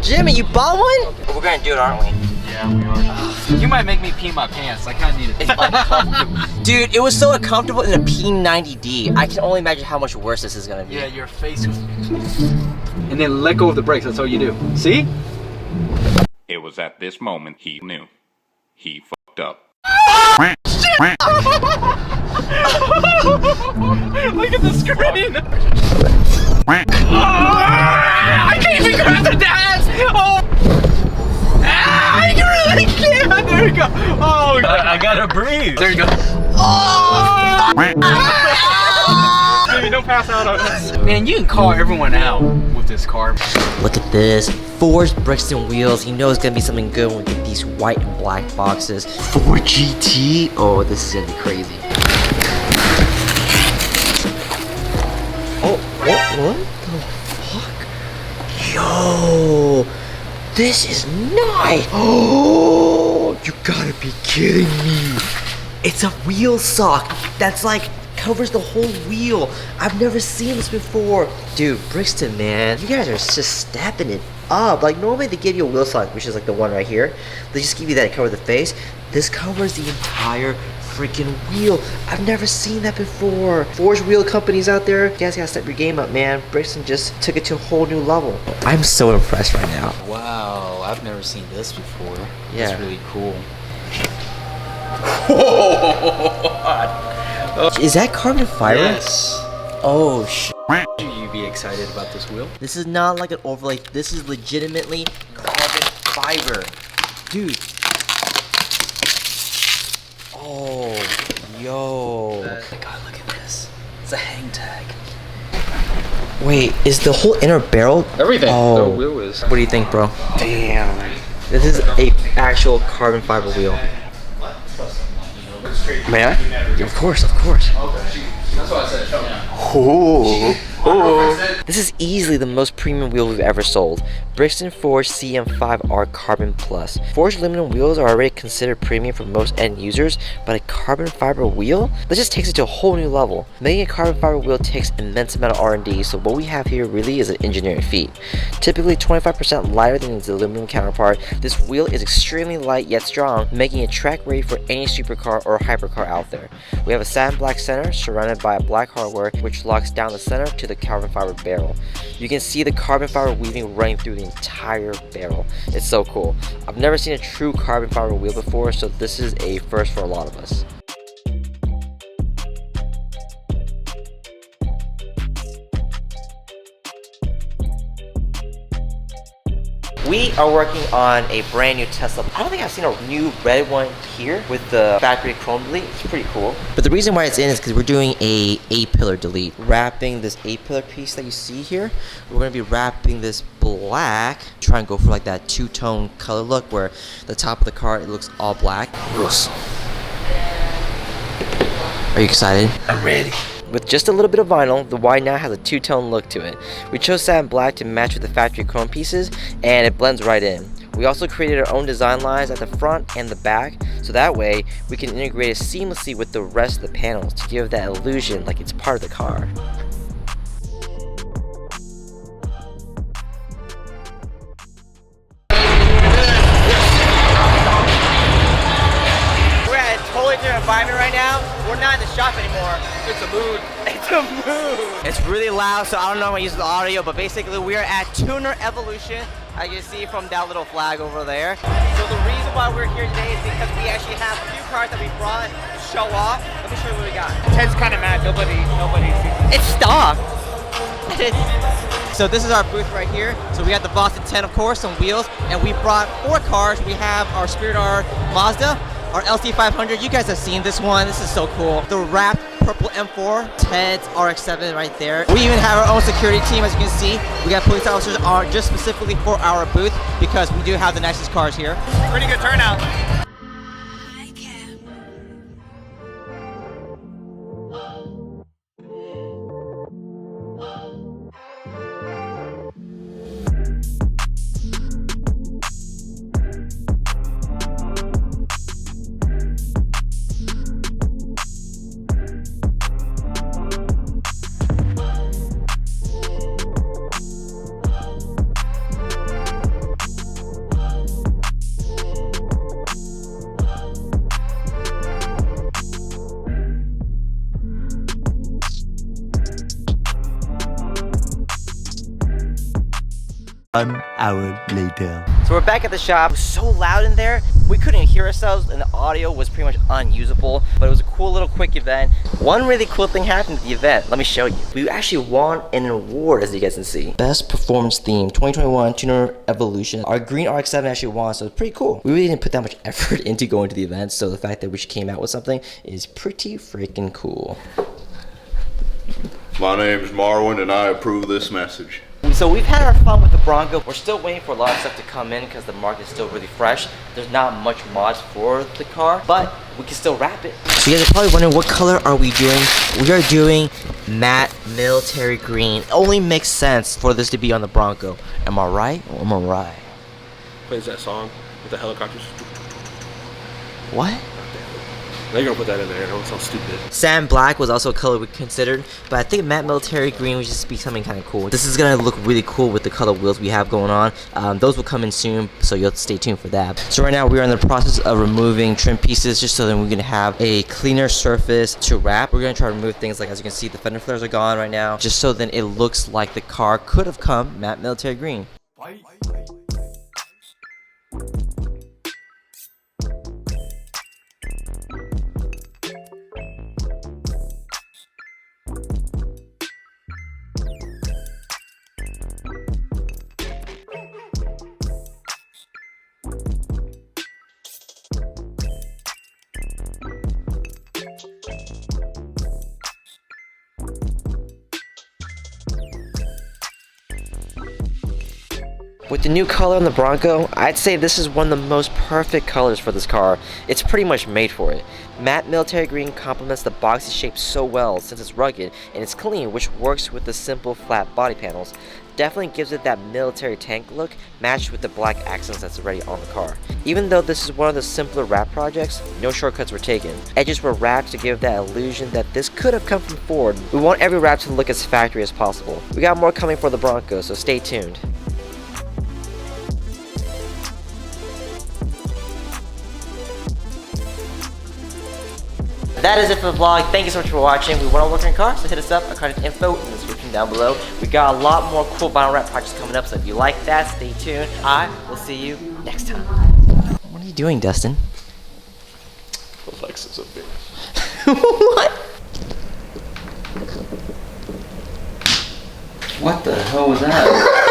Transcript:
Jimmy, you bought one? We're gonna do it, aren't we? Yeah, we are. You might make me pee my pants. I kind of need it. It's uncomfortable. Dude, it was so uncomfortable in a P90D. I can only imagine how much worse this is gonna be. Yeah, your face was... And then let go of the brakes. That's all you do. See? It was at this moment he knew. He fucked up. Look at the screen! I can't even grab the dash! Oh! I really can't! There we go! Oh, I gotta breathe! There you go! Oh! Baby, don't pass out on us. Man, you can call everyone out with this car. Look at this. Forged Brixton wheels. You know it's gonna be something good when we get these white and black boxes. 4GT? Oh, this is gonna be crazy. What the fuck? Yo, this is nice. Oh, you gotta be kidding me. It's a wheel sock that's like covers the whole wheel. I've never seen this before. Dude, Brixton, man, you guys are just stepping it up. Like normally they give you a wheel sock, which is like the one right here. They just give you that to cover the face. This covers the entire freaking wheel. I've never seen that before. Forged wheel companies out there, you guys gotta step your game up, man. Brixton just took it to a whole new level. I'm so impressed right now. Wow, I've never seen this before. Yeah. That's really cool. Is that carbon fiber? Yes. Oh shit. Should you be excited about this wheel? This is not like an overlay. This is legitimately carbon fiber. Dude. Oh, yo. Oh my god, look at this. It's a hang tag. Wait, is the whole inner barrel? Everything. Oh. The wheel is. What do you think, bro? Damn. This is a actual carbon fiber wheel. May I? Of course, of course. That's what I said. Ooh. This is easily the most premium wheel we've ever sold. Brixton Forged CM5R Carbon Plus. Forged aluminum wheels are already considered premium for most end users, but a carbon fiber wheel? That just takes it to a whole new level. Making a carbon fiber wheel takes immense amount of R&D, so what we have here really is an engineering feat. Typically 25% lighter than its aluminum counterpart, this wheel is extremely light yet strong, making it track ready for any supercar or hypercar out there. We have a satin black center surrounded by a black hardware which locks down the center to the carbon fiber barrel. You can see the carbon fiber weaving running through the entire barrel. It's so cool. I've never seen a true carbon fiber wheel before, so this is a first for a lot of us. We are working on a brand new Tesla. I don't think I've seen a new red one here with the factory chrome delete. It's pretty cool. But the reason why it's in is because we're doing a A-pillar delete. Wrapping this A-pillar piece that you see here, we're going to be wrapping this black. Try and go for like that two-tone color look where the top of the car, it looks all black. Yes. Are you excited? I'm ready. With just a little bit of vinyl, the Y now has a two-tone look to it. We chose satin black to match with the factory chrome pieces, and it blends right in. We also created our own design lines at the front and the back, so that way we can integrate it seamlessly with the rest of the panels to give that illusion like it's part of the car. We're at a totally different environment right now. We're not in the shop anymore. It's a mood. It's a mood. It's really loud, so I don't know if I use the audio, but basically we are at Tuner Evolution. As you can see from that little flag over there. So the reason why we're here today is because we actually have a few cars that we brought to show off. Let me show you what we got. Ted's kind of mad. Nobody sees it. It's stock. So this is our booth right here. So we got the Boston 10, of course, on wheels, and we brought 4 cars. We have our Spirit R Mazda, our LT500. You guys have seen this one. This is so cool. The wrapped purple M4, Ted's RX-7 right there. We even have our own security team, as you can see. We got police officers on just specifically for our booth because we do have the nicest cars here. Pretty good turnout. 1 hour later. So we're back at the shop. It was so loud in there, we couldn't hear ourselves and the audio was pretty much unusable, but it was a cool little quick event. One really cool thing happened at the event. Let me show you. We actually won an award, as you guys can see. Best Performance Theme 2021 Tuner Evolution. Our green RX-7 actually won, so it's pretty cool. We really didn't put that much effort into going to the event, so the fact that we came out with something is pretty freaking cool. My name's Marwin and I approve this message. So we've had our fun with the Bronco. We're still waiting for a lot of stuff to come in because the market is still really fresh. There's not much mods for the car, but we can still wrap it. So you guys are probably wondering, what color are we doing? We are doing matte military green. It only makes sense for this to be on the Bronco. Am I right or am I right? Plays that song with the helicopters. What? Now you're gonna put that in there, it don't sound stupid. Sand black was also a color we considered, but I think matte military green would just be something kind of cool. This is gonna look really cool with the color wheels we have going on. Those will come in soon, so you'll have to stay tuned for that. So right now we are in the process of removing trim pieces just so that we're gonna have a cleaner surface to wrap. We're gonna try to remove things like, as you can see, the fender flares are gone right now, just so then it looks like the car could have come matte military green. With the new color on the Bronco, I'd say this is one of the most perfect colors for this car. It's pretty much made for it. Matte military green complements the boxy shape so well since it's rugged and it's clean, which works with the simple flat body panels. Definitely gives it that military tank look matched with the black accents that's already on the car. Even though this is one of the simpler wrap projects, no shortcuts were taken. Edges were wrapped to give that illusion that this could have come from Ford. We want every wrap to look as factory as possible. We got more coming for the Bronco, so stay tuned. That is it for the vlog. Thank you so much for watching. We want to work on your car, so hit us up. Our contact info in the description down below. We got a lot more cool vinyl wrap projects coming up, so if you like that, stay tuned. I will see you next time. What are you doing, Dustin? Alexa's a bitch. What? What the hell was that?